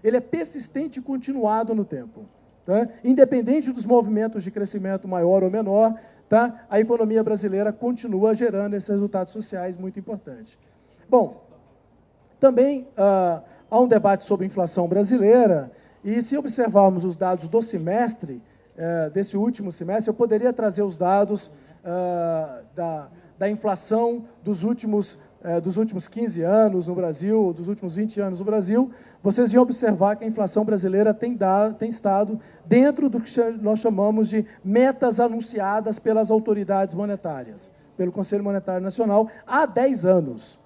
ele é persistente e continuado no tempo. Tá? Independente dos movimentos de crescimento maior ou menor, tá? A economia brasileira continua gerando esses resultados sociais muito importantes. Bom, também há um debate sobre a inflação brasileira, e se observarmos os dados do semestre, desse último semestre, eu poderia trazer os dados da inflação dos últimos 15 anos no Brasil, dos últimos 20 anos no Brasil. Vocês iam observar que a inflação brasileira tem estado dentro do que nós chamamos de metas anunciadas pelas autoridades monetárias, pelo Conselho Monetário Nacional, há 10 anos.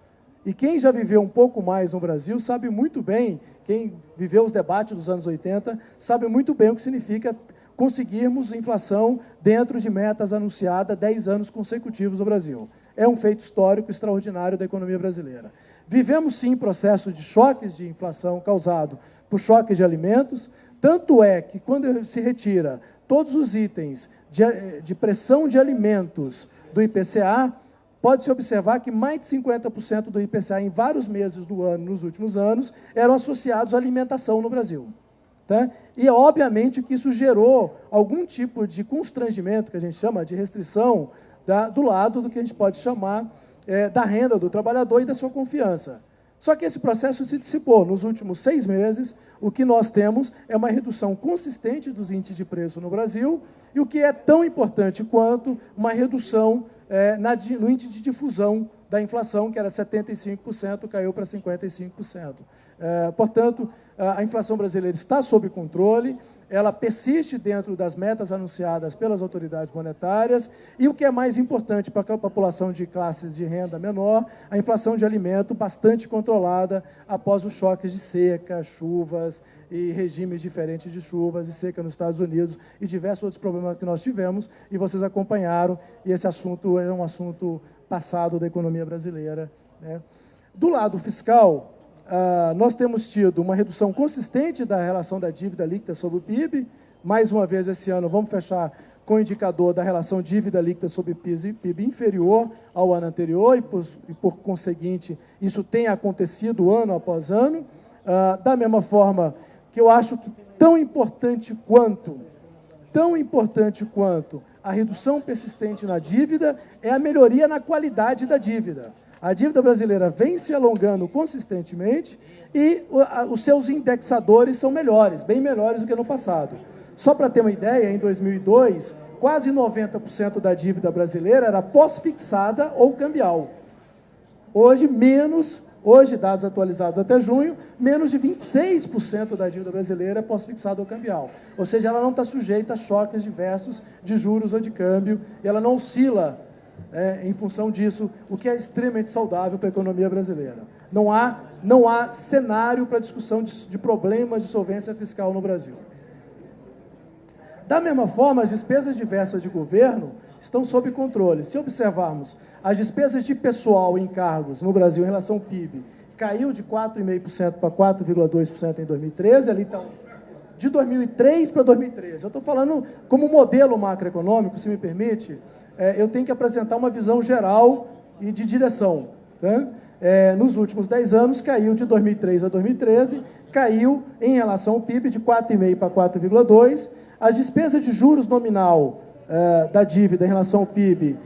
E quem já viveu um pouco mais no Brasil sabe muito bem, quem viveu os debates dos anos 80, sabe muito bem o que significa conseguirmos inflação dentro de metas anunciadas 10 anos consecutivos no Brasil. É um feito histórico extraordinário da economia brasileira. Vivemos, sim, processo de choques de inflação causado por choques de alimentos, tanto é que, quando se retira todos os itens de pressão de alimentos do IPCA, pode-se observar que mais de 50% do IPCA em vários meses do ano, nos últimos anos, eram associados à alimentação no Brasil. Tá? E, obviamente, que isso gerou algum tipo de constrangimento, que a gente chama de restrição, do lado do que a gente pode chamar da renda do trabalhador e da sua confiança. Só que esse processo se dissipou. Nos últimos 6 meses, o que nós temos é uma redução consistente dos índices de preço no Brasil, e o que é tão importante quanto uma redução no índice de difusão da inflação, que era 75%, caiu para 55%. Portanto, a inflação brasileira está sob controle, ela persiste dentro das metas anunciadas pelas autoridades monetárias, e o que é mais importante para a população de classes de renda menor, a inflação de alimento bastante controlada após os choques de seca, chuvas e regimes diferentes de chuvas e seca nos Estados Unidos e diversos outros problemas que nós tivemos, e vocês acompanharam, e esse assunto é um assunto passado da economia brasileira, né? Do lado fiscal, nós temos tido uma redução consistente da relação da dívida líquida sobre o PIB. Mais uma vez, esse ano, vamos fechar com o indicador da relação dívida líquida sobre PIB inferior ao ano anterior, e por conseguinte, isso tem acontecido ano após ano. Da mesma forma que eu acho que tão importante quanto a redução persistente na dívida é a melhoria na qualidade da dívida. A dívida brasileira vem se alongando consistentemente e os seus indexadores são melhores, bem melhores do que no passado. Só para ter uma ideia, em 2002, quase 90% da dívida brasileira era pós-fixada ou cambial. Hoje, dados atualizados até junho, menos de 26% da dívida brasileira é pós-fixada ou cambial. Ou seja, ela não está sujeita a choques diversos de juros ou de câmbio, e ela não oscila em função disso, o que é extremamente saudável para a economia brasileira. Não há cenário para discussão de problemas de solvência fiscal no Brasil. Da mesma forma, as despesas diversas de governo estão sob controle. Se observarmos as despesas de pessoal e encargos no Brasil em relação ao PIB, caiu de 4,5% para 4,2% em 2013, ali está de 2003 para 2013. Eu estou falando como modelo macroeconômico, se me permite, eu tenho que apresentar uma visão geral e de direção. Tá? Nos últimos 10 anos, caiu de 2003 a 2013, caiu em relação ao PIB de 4,5% para 4,2%. As despesas de juros nominal da dívida em relação ao PIB,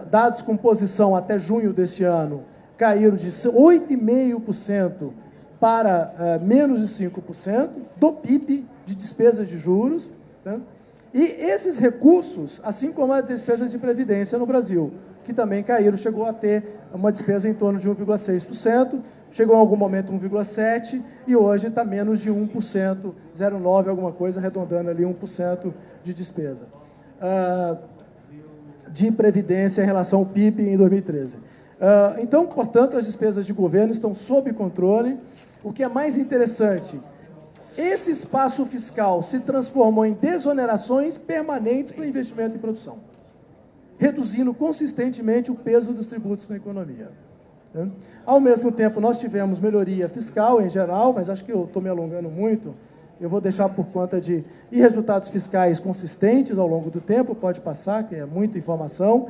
dados com posição até junho deste ano, caíram de 8,5% para menos de 5% do PIB de despesa de juros. Tá? E esses recursos, assim como as despesas de previdência no Brasil, que também caíram, chegou a ter uma despesa em torno de 1,6%, chegou em algum momento 1,7%, e hoje está menos de 1%, 0,9%, alguma coisa, arredondando ali 1% de despesa de previdência em relação ao PIB em 2013. Então, portanto, as despesas de governo estão sob controle. O que é mais interessante, esse espaço fiscal se transformou em desonerações permanentes para investimento em produção, reduzindo consistentemente o peso dos tributos na economia. Ao mesmo tempo, nós tivemos melhoria fiscal em geral, mas acho que eu estou me alongando muito, eu vou deixar por conta de... E resultados fiscais consistentes ao longo do tempo, pode passar, que é muita informação.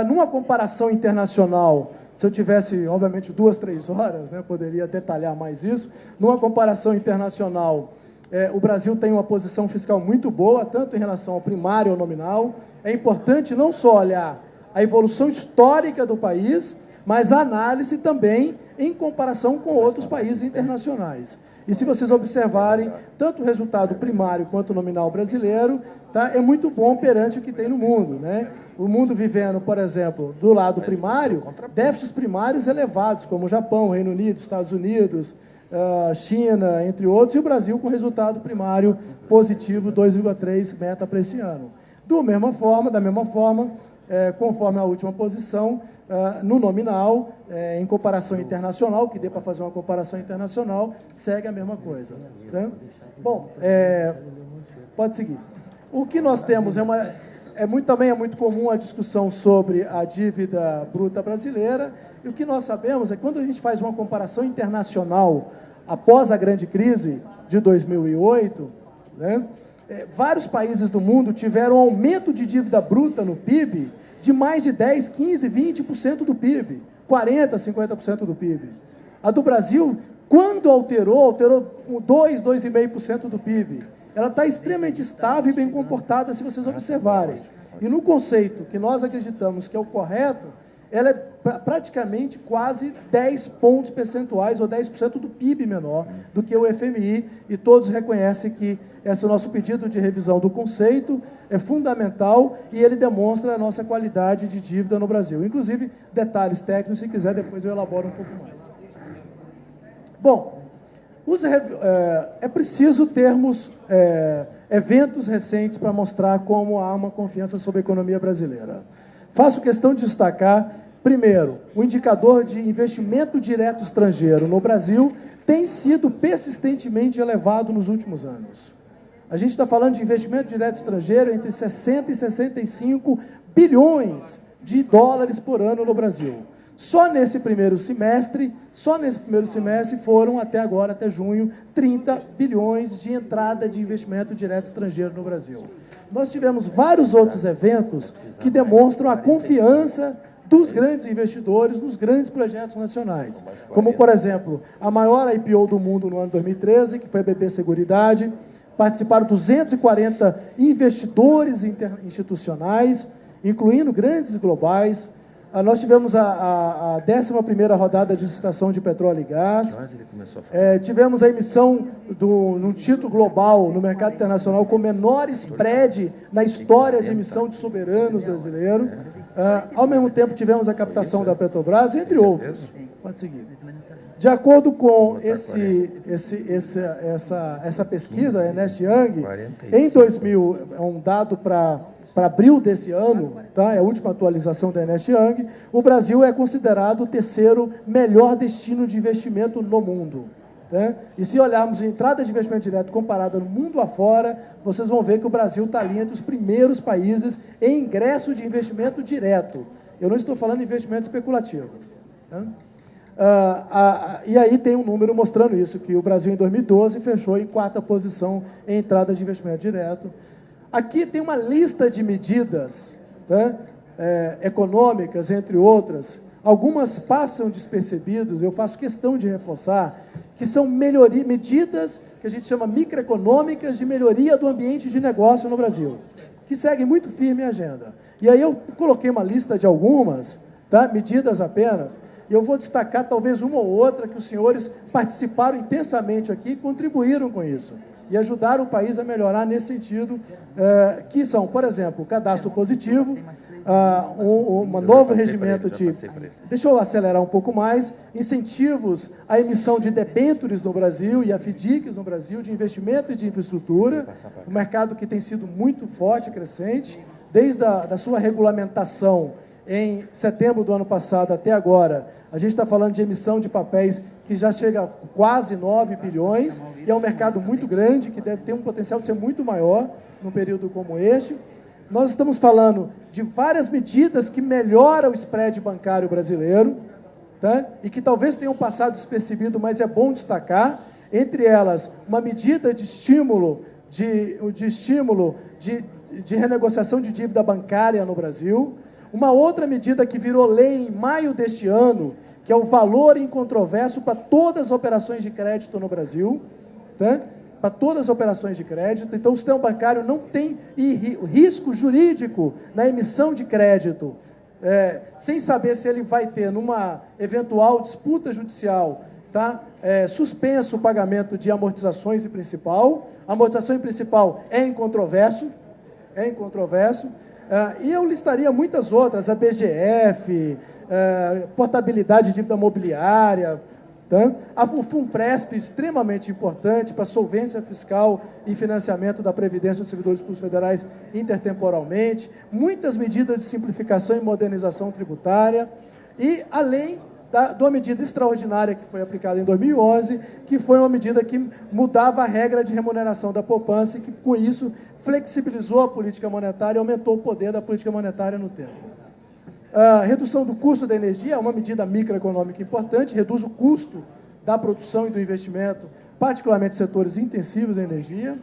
Numa comparação internacional, se eu tivesse, obviamente, 2, 3 horas, né, poderia detalhar mais isso. Numa comparação internacional, o Brasil tem uma posição fiscal muito boa, tanto em relação ao primário ao nominal. É importante não só olhar a evolução histórica do país, mas a análise também em comparação com outros países internacionais. E se vocês observarem, tanto o resultado primário quanto o nominal brasileiro, tá, é muito bom perante o que tem no mundo, né? O mundo vivendo, por exemplo, do lado primário, déficits primários elevados, como o Japão, Reino Unido, Estados Unidos, China, entre outros, e o Brasil com resultado primário positivo, 2,3 meta para esse ano. Da mesma forma, conforme a última posição, no nominal, em comparação internacional, que dê para fazer uma comparação internacional, segue a mesma coisa. Tá? Bom, pode seguir. O que nós temos também é muito comum a discussão sobre a dívida bruta brasileira, e o que nós sabemos é que quando a gente faz uma comparação internacional após a grande crise de 2008, né, vários países do mundo tiveram aumento de dívida bruta no PIB de mais de 10, 15, 20% do PIB, 40%, 50% do PIB. A do Brasil, quando alterou 2, 2,5% do PIB. Ela está extremamente estável e bem comportada, se vocês observarem. E no conceito que nós acreditamos que é o correto, ela é praticamente quase 10 pontos percentuais ou 10% do PIB menor do que o FMI, e todos reconhecem que esse nosso pedido de revisão do conceito é fundamental e ele demonstra a nossa qualidade de dívida no Brasil. Inclusive, detalhes técnicos, se quiser, depois eu elaboro um pouco mais. Bom, é preciso termos eventos recentes para mostrar como há uma confiança sobre a economia brasileira. Faço questão de destacar, primeiro, o indicador de investimento direto estrangeiro no Brasil tem sido persistentemente elevado nos últimos anos. A gente está falando de investimento direto estrangeiro entre 60 e 65 bilhões de dólares por ano no Brasil. Só nesse primeiro semestre foram, até agora, até junho, 30 bilhões de entrada de investimento direto estrangeiro no Brasil. Nós tivemos vários outros eventos que demonstram a confiança dos grandes investidores nos grandes projetos nacionais. Como, por exemplo, a maior IPO do mundo no ano 2013, que foi a BB Seguridade. Participaram 240 investidores institucionais, incluindo grandes globais. Nós tivemos a 11ª rodada de licitação de petróleo e gás. Tivemos a emissão num título global no mercado internacional com menor spread na história de emissão de soberanos brasileiros. Ao mesmo tempo, tivemos a captação da Petrobras, entre outros. Pode seguir. De acordo com essa pesquisa, a Ernst Young, em 2000, é um dado para abril desse ano, tá? É a última atualização da Ernst Young, o Brasil é considerado o 3º melhor destino de investimento no mundo. Tá? E se olharmos a entrada de investimento direto comparada no mundo afora, vocês vão ver que o Brasil está ali entre os primeiros países em ingresso de investimento direto. Eu não estou falando de investimento especulativo. Tá? E aí tem um número mostrando isso, que o Brasil, em 2012, fechou em 4ª posição em entrada de investimento direto. Aqui tem uma lista de medidas, tá, econômicas, entre outras. Algumas passam despercebidas, eu faço questão de reforçar, que são medidas que a gente chama microeconômicas de melhoria do ambiente de negócio no Brasil, que seguem muito firme a agenda. E aí eu coloquei uma lista de algumas, tá, medidas apenas, e eu vou destacar talvez uma ou outra que os senhores participaram intensamente aqui e contribuíram com isso. E ajudaram o país a melhorar nesse sentido, que são, por exemplo, o cadastro positivo, um novo regimento de... Deixa eu acelerar um pouco mais. Incentivos à emissão de debêntures no Brasil e a FDICs no Brasil, de investimento e de infraestrutura, um mercado que tem sido muito forte e crescente, desde a sua regulamentação em setembro do ano passado até agora. A gente está falando de emissão de papéis que já chega a quase 9 bilhões, e é um mercado muito grande, que deve ter um potencial de ser muito maior num período como este. Nós estamos falando de várias medidas que melhoram o spread bancário brasileiro, tá? E que talvez tenham passado despercebido, mas é bom destacar. Entre elas, uma medida de estímulo de renegociação de dívida bancária no Brasil. Uma outra medida que virou lei em maio deste ano, que é o valor incontroverso para todas as operações de crédito no Brasil, tá? Para todas as operações de crédito. Então, o sistema bancário não tem risco jurídico na emissão de crédito, sem saber se ele vai ter, numa eventual disputa judicial, tá? Suspenso o pagamento de amortizações e principal. A amortização e principal é incontroverso, e eu listaria muitas outras, a BGF, portabilidade de dívida mobiliária, tá? O FUNPRESP, extremamente importante para solvência fiscal e financiamento da Previdência dos servidores públicos federais intertemporalmente, muitas medidas de simplificação e modernização tributária, e além de uma medida extraordinária que foi aplicada em 2011, que foi uma medida que mudava a regra de remuneração da poupança e que, com isso, flexibilizou a política monetária e aumentou o poder da política monetária no tempo. A redução do custo da energia é uma medida microeconômica importante, reduz o custo da produção e do investimento, particularmente setores intensivos em energia.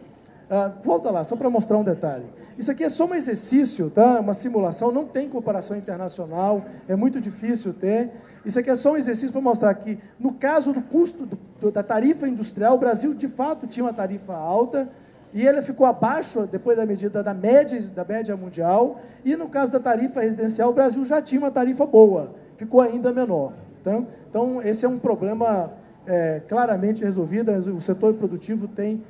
Volta lá, só para mostrar um detalhe. Isso aqui é só um exercício, tá? Uma simulação, não tem comparação internacional, é muito difícil ter. Isso aqui é só um exercício para mostrar que, no caso do custo da tarifa industrial, o Brasil, de fato, tinha uma tarifa alta, e ele ficou abaixo, depois da medida da média mundial, e no caso da tarifa residencial, o Brasil já tinha uma tarifa boa, ficou ainda menor. Então esse é um problema claramente resolvido, o setor produtivo tem,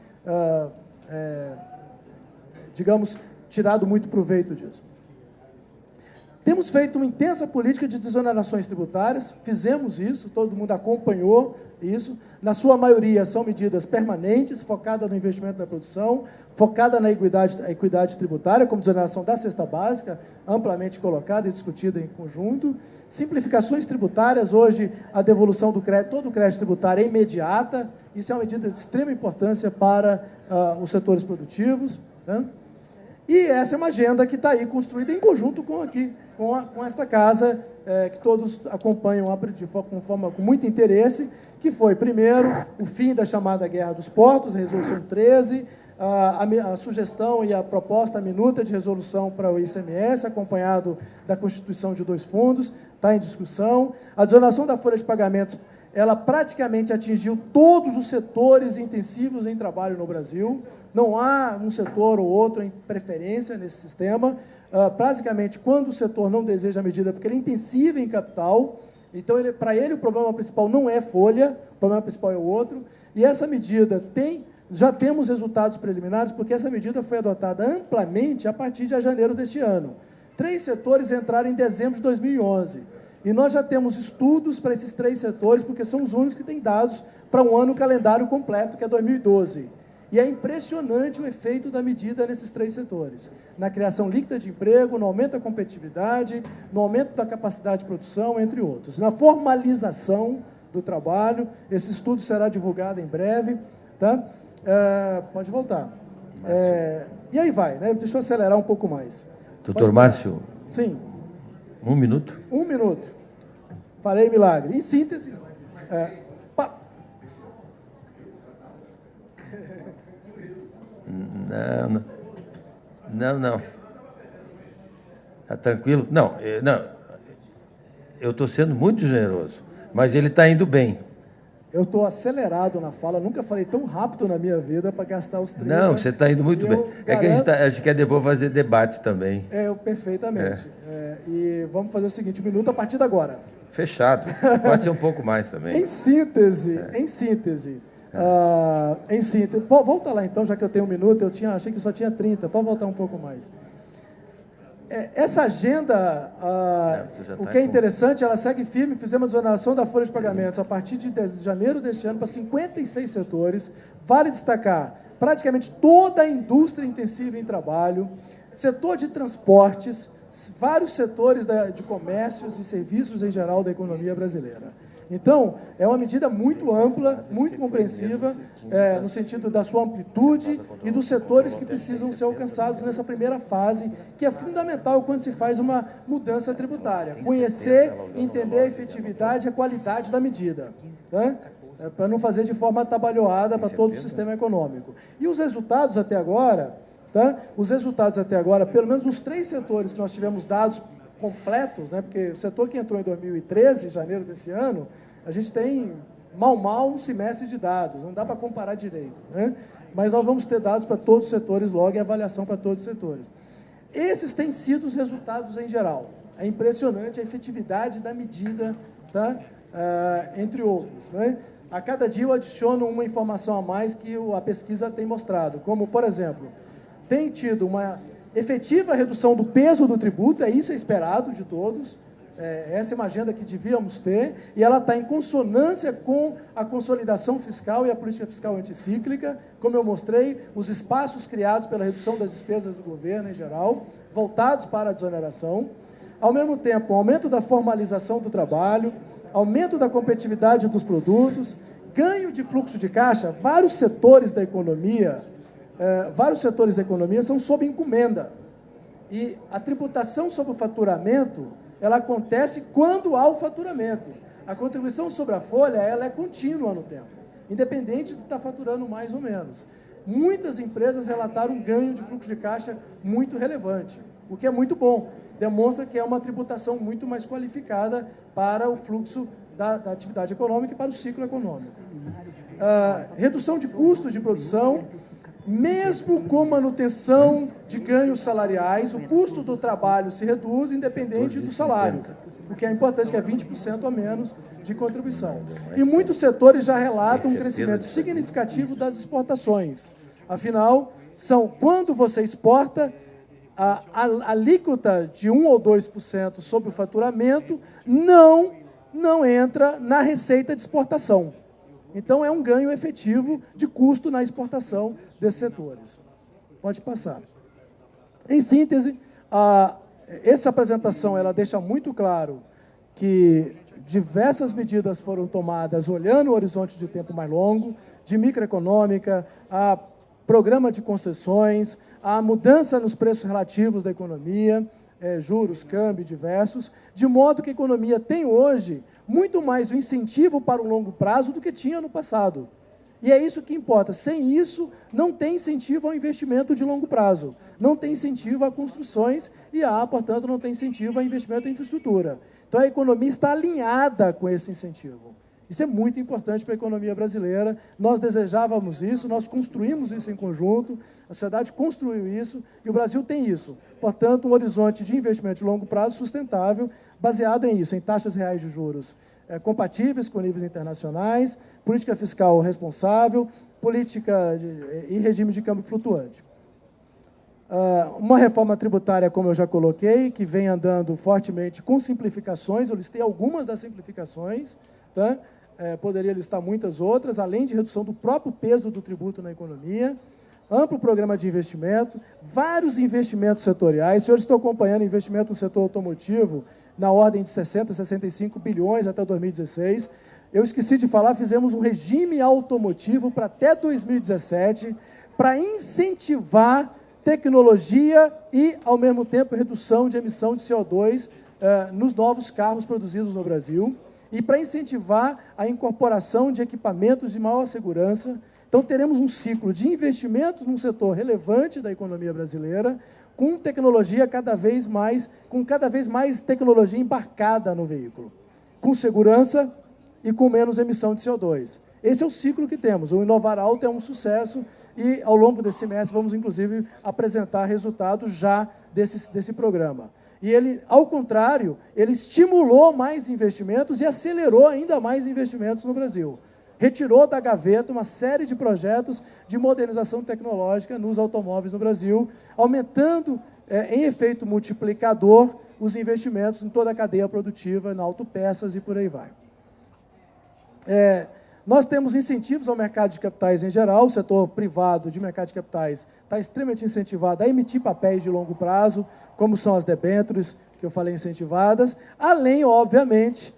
digamos, tirado muito proveito disso. Temos feito uma intensa política de desonerações tributárias, fizemos isso, todo mundo acompanhou isso. Na sua maioria são medidas permanentes, focadas no investimento na produção, focada na equidade tributária, como desoneração da cesta básica, amplamente colocada e discutida em conjunto. Simplificações tributárias, hoje a devolução do crédito, todo o crédito tributário é imediata, isso é uma medida de extrema importância para os setores produtivos, né? E essa é uma agenda que está aí construída em conjunto com esta casa, que todos acompanham com muito interesse, que foi, primeiro, o fim da chamada Guerra dos Portos, a Resolução 13, a sugestão e a proposta, a minuta de resolução para o ICMS, acompanhado da constituição de 2 fundos, está em discussão. A desoneраção da folha de pagamentos, ela praticamente atingiu todos os setores intensivos em trabalho no Brasil. Não há um setor ou outro em preferência nesse sistema. Basicamente, quando o setor não deseja a medida, porque ele é intensivo em capital, então, para ele, o problema principal não é folha, o problema principal é o outro, e essa medida já temos resultados preliminares, porque essa medida foi adotada amplamente a partir de janeiro deste ano. 3 setores entraram em dezembro de 2011, e nós já temos estudos para esses 3 setores, porque são os únicos que têm dados para um ano calendário completo, que é 2012. E é impressionante o efeito da medida nesses 3 setores. Na criação líquida de emprego, no aumento da competitividade, no aumento da capacidade de produção, entre outros. Na formalização do trabalho, esse estudo será divulgado em breve. Tá? Pode voltar. E aí vai, né? Deixa eu acelerar um pouco mais. Doutor Márcio. Sim. 1 minuto? 1 minuto. Farei milagre. Em síntese... Não. Está tranquilo? Não. Eu estou sendo muito generoso, mas ele está indo bem. Eu estou acelerado na fala, nunca falei tão rápido na minha vida para gastar os 30. Não, você está indo muito bem. É que a gente quer depois fazer debate também. Perfeitamente. E vamos fazer o seguinte, 1 minuto a partir de agora. Fechado. Pode ser um pouco mais também. Em síntese, volta lá então, já que eu tenho 1 minuto, achei que só tinha 30, pode voltar um pouco mais. Essa agenda, o que é interessante, ela segue firme, fizemos a desoneração da folha de pagamentos a partir de janeiro deste ano para 56 setores, vale destacar praticamente toda a indústria intensiva em trabalho, setor de transportes, vários setores de comércios e serviços em geral da economia brasileira. Então, é uma medida muito ampla, muito compreensiva, no sentido da sua amplitude e dos setores que precisam ser alcançados nessa primeira fase, que é fundamental quando se faz uma mudança tributária. Conhecer, entender a efetividade e a qualidade da medida. Tá? para não fazer de forma atabalhoada para todo o sistema econômico. E os resultados até agora, tá? Os resultados até agora, pelo menos os 3 setores que nós tivemos dados completos, né? Porque o setor que entrou em 2013, em janeiro desse ano, a gente tem mal um semestre de dados, não dá para comparar direito, né? Mas nós vamos ter dados para todos os setores logo e avaliação para todos os setores. Esses têm sido os resultados em geral. É impressionante a efetividade da medida, tá? Entre outros, né? A cada dia eu adiciono uma informação a mais que a pesquisa tem mostrado, como, por exemplo, tem tido uma efetiva redução do peso do tributo, isso é esperado de todos, essa é uma agenda que devíamos ter, e ela está em consonância com a consolidação fiscal e a política fiscal anticíclica, como eu mostrei, os espaços criados pela redução das despesas do governo em geral, voltados para a desoneração, ao mesmo tempo, aumento da formalização do trabalho, aumento da competitividade dos produtos, ganho de fluxo de caixa. Vários setores da economia são sob encomenda. E a tributação sobre o faturamento, ela acontece quando há o faturamento. A contribuição sobre a folha, ela é contínua no tempo, independente de estar faturando mais ou menos. Muitas empresas relataram um ganho de fluxo de caixa muito relevante, o que é muito bom. Demonstra que é uma tributação muito mais qualificada para o fluxo da atividade econômica e para o ciclo econômico. Redução de custos de produção, mesmo com manutenção de ganhos salariais, o custo do trabalho se reduz independente do salário, o que é importante, que é 20% a menos de contribuição. E muitos setores já relatam um crescimento significativo das exportações. Afinal, quando você exporta, a alíquota de 1 ou 2% sobre o faturamento não entra na receita de exportação. Então, é um ganho efetivo de custo na exportação desses setores. Pode passar. Em síntese, essa apresentação ela deixa muito claro que diversas medidas foram tomadas olhando o horizonte de tempo mais longo, de microeconômica, a programa de concessões, a mudança nos preços relativos da economia, juros, câmbio diversos, de modo que a economia tem hoje muito mais o incentivo para o longo prazo do que tinha no passado. E é isso que importa. Sem isso, não tem incentivo ao investimento de longo prazo, não tem incentivo a construções e portanto, não tem incentivo a investimento em infraestrutura. Então, a economia está alinhada com esse incentivo. Isso é muito importante para a economia brasileira. Nós desejávamos isso, nós construímos isso em conjunto, a sociedade construiu isso e o Brasil tem isso. Portanto, um horizonte de investimento de longo prazo sustentável, baseado em isso, em taxas reais de juros compatíveis com níveis internacionais, política fiscal responsável, política e regime de câmbio flutuante. Uma reforma tributária, como eu já coloquei, que vem andando fortemente com simplificações, eu listei algumas das simplificações, tá? Poderia listar muitas outras, além de redução do próprio peso do tributo na economia, amplo programa de investimento, vários investimentos setoriais. Os senhores estão acompanhando investimento no setor automotivo na ordem de 60, 65 bilhões até 2016. Eu esqueci de falar, fizemos um regime automotivo para até 2017, para incentivar tecnologia e, ao mesmo tempo, redução de emissão de CO2 nos novos carros produzidos no Brasil, e para incentivar a incorporação de equipamentos de maior segurança. Então, teremos um ciclo de investimentos num setor relevante da economia brasileira, com tecnologia com cada vez mais tecnologia embarcada no veículo, com segurança e com menos emissão de CO2. Esse é o ciclo que temos. O Inovar Alto é um sucesso e, ao longo desse semestre, vamos, inclusive, apresentar resultados já desse programa. E ele, ao contrário, ele estimulou mais investimentos e acelerou ainda mais investimentos no Brasil. Retirou da gaveta uma série de projetos de modernização tecnológica nos automóveis no Brasil, aumentando, em efeito multiplicador, os investimentos em toda a cadeia produtiva, na autopeças e por aí vai. Nós temos incentivos ao mercado de capitais em geral, o setor privado de mercado de capitais está extremamente incentivado a emitir papéis de longo prazo, como são as debêntures, que eu falei incentivadas, além, obviamente,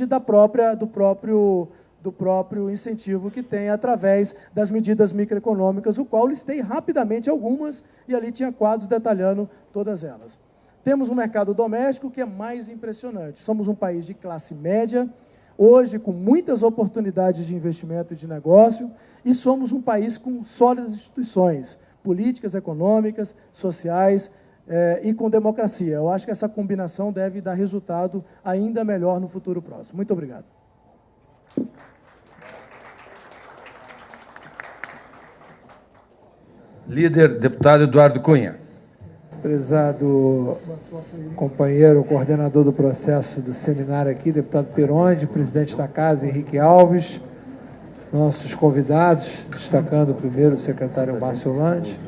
do próprio incentivo que tem através das medidas microeconômicas, o qual listei rapidamente algumas, e ali tinha quadros detalhando todas elas. Temos um mercado doméstico que é mais impressionante. Somos um país de classe média, hoje com muitas oportunidades de investimento e de negócio, e somos um país com sólidas instituições políticas, econômicas, sociais e com democracia. Eu acho que essa combinação deve dar resultado ainda melhor no futuro próximo. Muito obrigado. Líder, deputado Eduardo Cunha. Prezado companheiro, coordenador do processo do seminário aqui, deputado Peronde, presidente da Casa, Henrique Alves, nossos convidados, destacando primeiro o secretário Márcio Lande,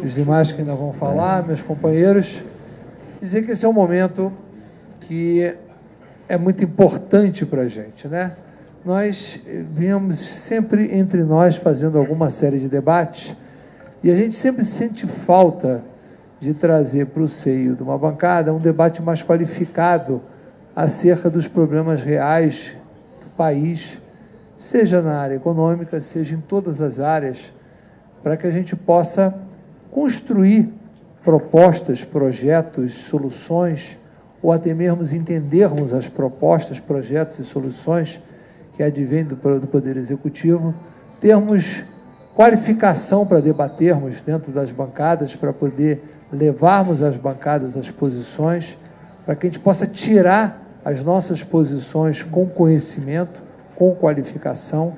os demais que ainda vão falar, meus companheiros, dizer que esse é um momento que é muito importante para a gente, né? Nós viemos sempre entre nós fazendo alguma série de debates e a gente sempre sente falta de trazer para o seio de uma bancada um debate mais qualificado acerca dos problemas reais do país, seja na área econômica, seja em todas as áreas, para que a gente possa construir propostas, projetos, soluções, ou até mesmo entendermos as propostas, projetos e soluções que advêm do Poder Executivo, termos qualificação para debatermos dentro das bancadas, para poder levarmos às bancadas as posições, para que a gente possa tirar as nossas posições com conhecimento, com qualificação,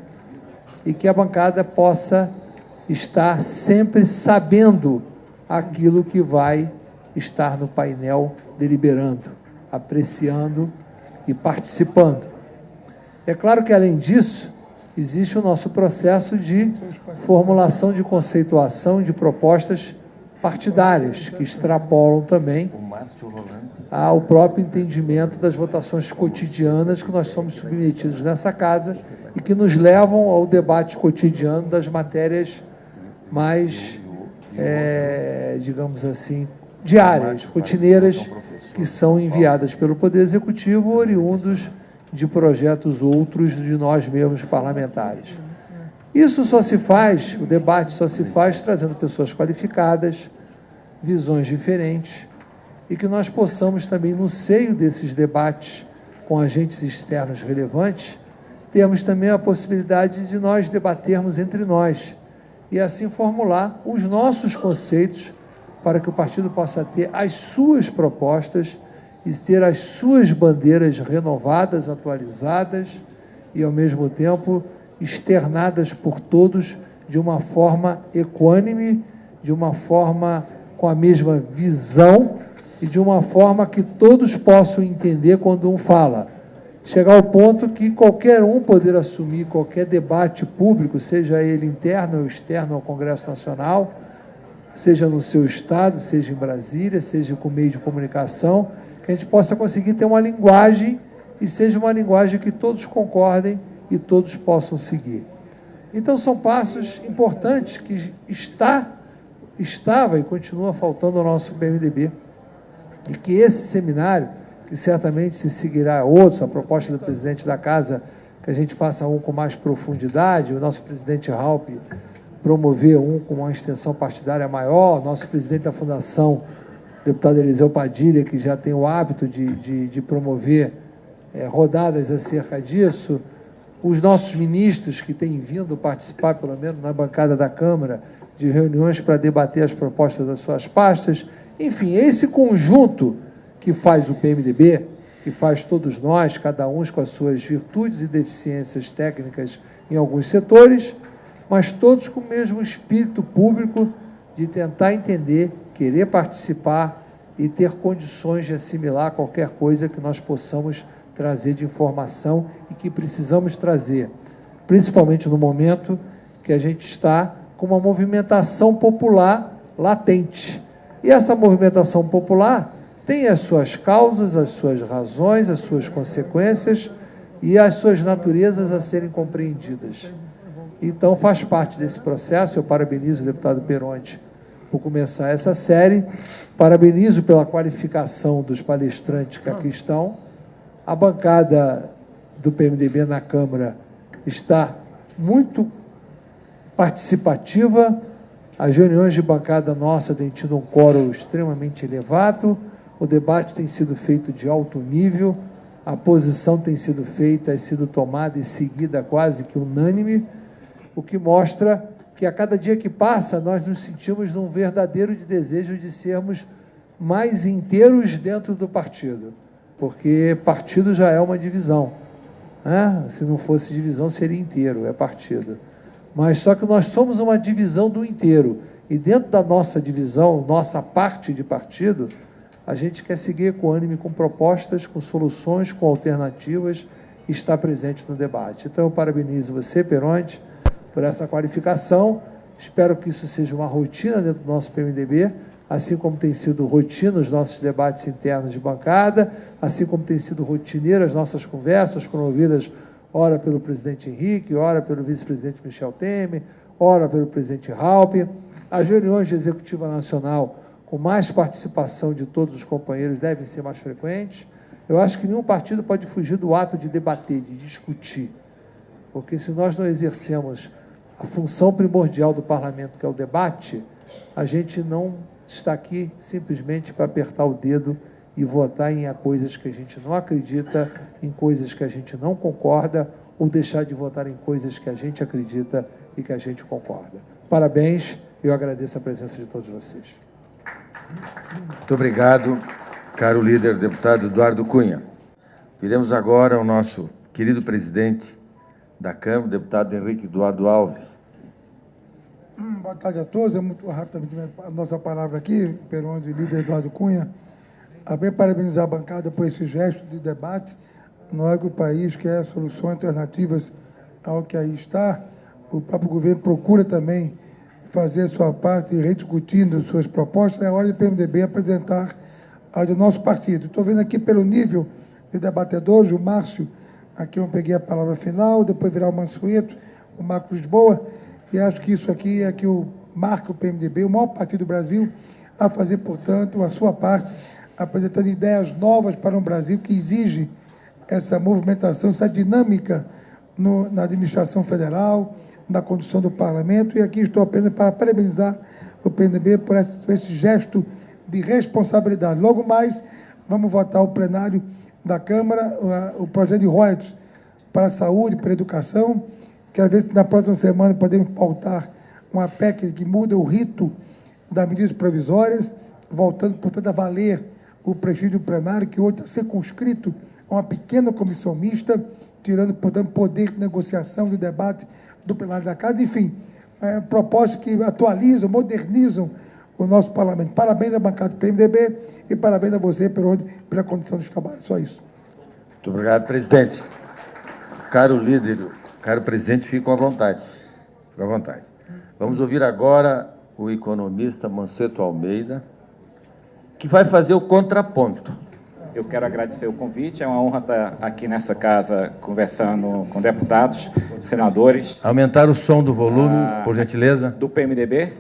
e que a bancada possa estar sempre sabendo aquilo que vai estar no painel deliberando, apreciando e participando. É claro que, além disso, existe o nosso processo de formulação de conceituação de propostas partidárias, que extrapolam também ao próprio entendimento das votações cotidianas que nós somos submetidos nessa casa e que nos levam ao debate cotidiano das matérias mais, digamos assim, diárias, rotineiras, que são enviadas pelo Poder Executivo, oriundos de projetos outros de nós mesmos parlamentares. Isso só se faz, o debate só se faz trazendo pessoas qualificadas, visões diferentes, e que nós possamos também, no seio desses debates com agentes externos relevantes, termos também a possibilidade de nós debatermos entre nós e assim formular os nossos conceitos para que o partido possa ter as suas propostas e ter as suas bandeiras renovadas, atualizadas e, ao mesmo tempo, externadas por todos de uma forma equânime, de uma forma com a mesma visão e de uma forma que todos possam entender quando um fala. Chegar ao ponto que qualquer um poder assumir qualquer debate público, seja ele interno ou externo ao Congresso Nacional, seja no seu estado, seja em Brasília, seja com meio de comunicação, que a gente possa conseguir ter uma linguagem e seja uma linguagem que todos concordem e todos possam seguir. Então, são passos importantes que estava e continua faltando ao nosso PMDB, e que esse seminário, que certamente se seguirá outros, a proposta do presidente da Casa, que a gente faça um com mais profundidade, o nosso presidente Raup promover um com uma extensão partidária maior, nosso presidente da Fundação, deputado Eliseu Padilha, que já tem o hábito de promover rodadas acerca disso, os nossos ministros que têm vindo participar, pelo menos na bancada da Câmara, de reuniões para debater as propostas das suas pastas. Enfim, esse conjunto que faz o PMDB, que faz todos nós, cada um com as suas virtudes e deficiências técnicas em alguns setores, mas todos com o mesmo espírito público de tentar entender, querer participar e ter condições de assimilar qualquer coisa que nós possamos trazer de informação e que precisamos trazer, principalmente no momento que a gente está com uma movimentação popular latente. E essa movimentação popular tem as suas causas, as suas razões, as suas consequências e as suas naturezas a serem compreendidas. Então, faz parte desse processo. Eu parabenizo o deputado Peronde por começar essa série, parabenizo pela qualificação dos palestrantes que aqui estão. A bancada do PMDB na Câmara está muito participativa, as reuniões de bancada nossa têm tido um quórum extremamente elevado, o debate tem sido feito de alto nível, a posição tem sido feita, tem sido tomada e seguida quase que unânime, o que mostra que a cada dia que passa nós nos sentimos num verdadeiro desejo de sermos mais inteiros dentro do partido, porque partido já é uma divisão, né? Se não fosse divisão seria inteiro, é partido. Mas só que nós somos uma divisão do inteiro, e dentro da nossa divisão, nossa parte de partido, a gente quer seguir equânime com propostas, com soluções, com alternativas, e estar presente no debate. Então eu parabenizo você, Peronde, por essa qualificação. Espero que isso seja uma rotina dentro do nosso PMDB, assim como tem sido rotina os nossos debates internos de bancada, assim como tem sido rotineiro as nossas conversas promovidas ora pelo presidente Henrique, ora pelo vice-presidente Michel Temer, ora pelo presidente Raupp. As reuniões de Executiva Nacional com mais participação de todos os companheiros devem ser mais frequentes. Eu acho que nenhum partido pode fugir do ato de debater, de discutir, porque se nós não exercemos a função primordial do parlamento, que é o debate, a gente não está aqui simplesmente para apertar o dedo e votar em coisas que a gente não acredita, em coisas que a gente não concorda, ou deixar de votar em coisas que a gente acredita e que a gente concorda. Parabéns, eu agradeço a presença de todos vocês. Muito obrigado, caro líder, deputado Eduardo Cunha. Viremos agora ao nosso querido presidente da Câmara, deputado Henrique Eduardo Alves. Boa tarde a todos. É muito rapidamente a nossa palavra aqui, Peronde, líder Eduardo Cunha. Bem parabenizar a bancada por esse gesto de debate. Não é que o país quer soluções alternativas ao que aí está. O próprio governo procura também fazer a sua parte, rediscutindo suas propostas. É hora do PMDB apresentar a do nosso partido. Estou vendo aqui pelo nível de debatedores, o Márcio, aqui eu peguei a palavra final, depois virar o Mansueto, o Marcos Lisboa, e acho que isso aqui é que marca o PMDB, o maior partido do Brasil, a fazer, portanto, a sua parte, apresentando ideias novas para um Brasil que exige essa movimentação, essa dinâmica na administração federal, na condução do parlamento, e aqui estou apenas para parabenizar o PMDB por esse gesto de responsabilidade. Logo mais, vamos votar o plenário da Câmara, o projeto de royalties para a saúde, para a educação. Quero ver se na próxima semana podemos pautar uma PEC que muda o rito das medidas provisórias, voltando, portanto, a valer o prestígio do plenário, que hoje está circunscrito a uma pequena comissão mista, tirando, portanto, poder de negociação do debate do plenário da Casa. Enfim, propostas que atualizam, modernizam o nosso parlamento. Parabéns à bancada do PMDB e parabéns a você, Peronde, pela condução dos trabalhos. Só isso. Muito obrigado, presidente. Caro líder, caro presidente, fique à vontade. Fique à vontade. Vamos ouvir agora o economista Mansueto Almeida, que vai fazer o contraponto. Eu quero agradecer o convite, é uma honra estar aqui nessa casa conversando com deputados, senadores. Aumentar o som do volume, por gentileza. Do PMDB.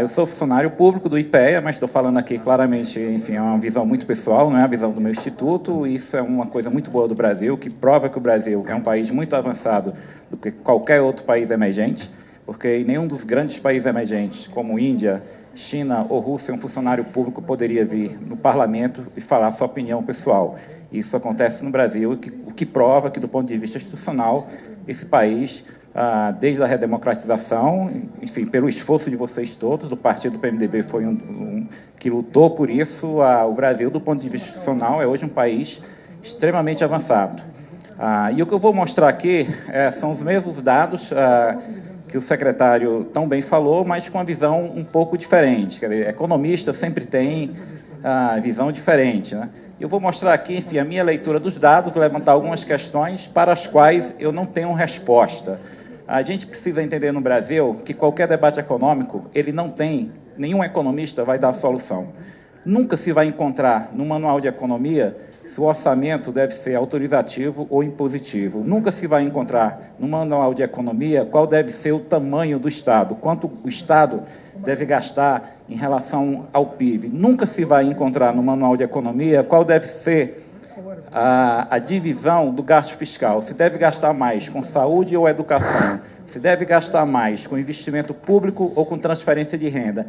Eu sou funcionário público do IPEA, mas estou falando aqui claramente, enfim, é uma visão muito pessoal, não é a visão do meu instituto. Isso é uma coisa muito boa do Brasil, que prova que o Brasil é um país muito avançado do que qualquer outro país emergente, porque em nenhum dos grandes países emergentes, como Índia, China ou Rússia, um funcionário público poderia vir no parlamento e falar sua opinião pessoal. Isso acontece no Brasil, o que prova que, do ponto de vista institucional, esse país, desde a redemocratização, enfim, pelo esforço de vocês todos, do partido do PMDB foi que lutou por isso, o Brasil, do ponto de vista institucional, é hoje um país extremamente avançado. E o que eu vou mostrar aqui são os mesmos dados que o secretário tão bem falou, mas com uma visão um pouco diferente. Quer dizer, economista sempre tem visão diferente, né? Eu vou mostrar aqui, enfim, a minha leitura dos dados, levantar algumas questões para as quais eu não tenho resposta. A gente precisa entender no Brasil que qualquer debate econômico, ele não tem, nenhum economista vai dar a solução. Nunca se vai encontrar no manual de economia se o orçamento deve ser autorizativo ou impositivo. Nunca se vai encontrar no manual de economia qual deve ser o tamanho do Estado, quanto o Estado deve gastar em relação ao PIB. Nunca se vai encontrar no manual de economia qual deve ser a divisão do gasto fiscal. Se deve gastar mais com saúde ou educação, se deve gastar mais com investimento público ou com transferência de renda.